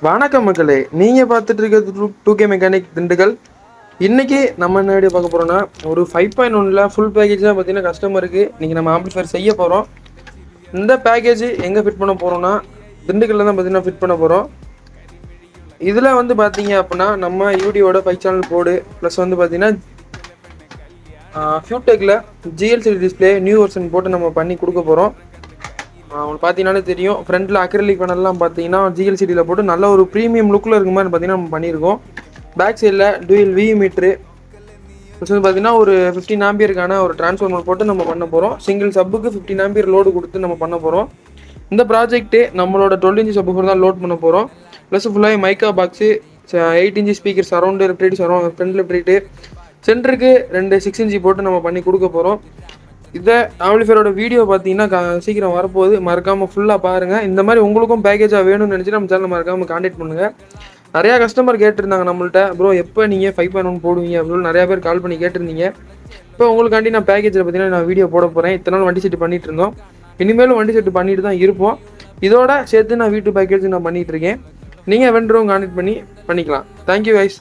வணக்கம் மக்களே, நீங்கள் பார்த்துட்டு இருக்கிறது 2K மெக்கானிக் திண்டுக்கல். இன்றைக்கி நம்ம என்ன வீடியோ பார்க்க போகிறோன்னா, ஒரு 5.1ல் ஃபுல் பேக்கேஜ் தான் பார்த்தீங்கன்னா கஸ்டமருக்கு இன்றைக்கி நம்ம ஆம்பிளிஃபையர் செய்ய போகிறோம். இந்த பேக்கேஜ் எங்கே ஃபிட் பண்ண போகிறோன்னா திண்டுக்கல்லில் தான் பார்த்தீங்கன்னா ஃபிட் பண்ண போகிறோம். இதில் வந்து பார்த்தீங்க அப்படின்னா நம்ம யூடியோட 5 சேனல் போர்டு ப்ளஸ் வந்து பார்த்தீங்கன்னா ஃபியூடெக்கில் ஜிஎல்சிடி டிஸ்பிளே நியூ வெர்ஷன் போட்டு நம்ம பண்ணி கொடுக்க போகிறோம். உங்களுக்கு பார்த்தீங்கன்னாலே தெரியும், ஃப்ரண்ட்டில் அக்ரிலிக் பேனல்லாம் பார்த்தீங்கன்னா ஜிஎல்சிடியில் போட்டு நல்ல ஒரு ப்ரீமியம் லுக்கில் இருக்க மாதிரி பார்த்தீங்கன்னா நம்ம பண்ணியிருக்கோம். பேக் சைடில் டூயல் வி மீட்ரு ப்ளஸ் வந்து பார்த்தீங்கன்னா ஒரு 15 ஆம்பியருக்கான ஒரு டிரான்ஸ்ஃபார்மர் போட்டு நம்ம பண்ண போகிறோம். சிங்கிள் சப்புக்கு 15 ஆம்பியர் லோடு கொடுத்து நம்ம பண்ண போகிறோம். இந்த ப்ராஜெக்ட்டு நம்மளோட 12 இன்ச் சப்பு தான் லோட் பண்ண போகிறோம். ப்ளஸ் ஃபுல்லாக mica box 8 inch speaker surround left front left சென்டருக்கு 2 6 இன்ச்சு போட்டு நம்ம பண்ணி கொடுக்க போகிறோம். இதை ஆம்பிளிஃபையரோட வீடியோ பார்த்தீங்கன்னா சீக்கிரம் வரப்போகுது, மறக்காமல் ஃபுல்லாக பாருங்கள். இந்த மாதிரி உங்களுக்கும் பேக்கேஜாக வேணும்னு நினச்சி நம்ம சேனல் மறக்காமல் கான்டாக்ட் பண்ணுங்கள். நிறையா கஸ்டமர் கேட்டிருந்தாங்க நம்மள்ட்ட, ப்ரோ எப்போ நீங்கள் 5.1 போடுவீங்க அப்படின்னு நிறையா பேர் கால் பண்ணி கேட்டிருந்தீங்க. இப்போ உங்களுக்காண்டி நான் பேக்கேஜில் பார்த்தீங்கன்னா நான் வீடியோ போட போகிறேன். இத்தனை நாள் வண்டி செட்டு பண்ணிகிட்டு இருந்தோம், இனிமேலும் வண்டி செட்டு பண்ணிட்டு தான் இருப்போம். இதோட சேர்த்து நான் வீட்டு பேக்கேஜ் நான் பண்ணிகிட்டு இருக்கேன். நீங்கள் வேண்டுறவங்க கான்டாக்ட் பண்ணிக்கலாம். Thank you guys.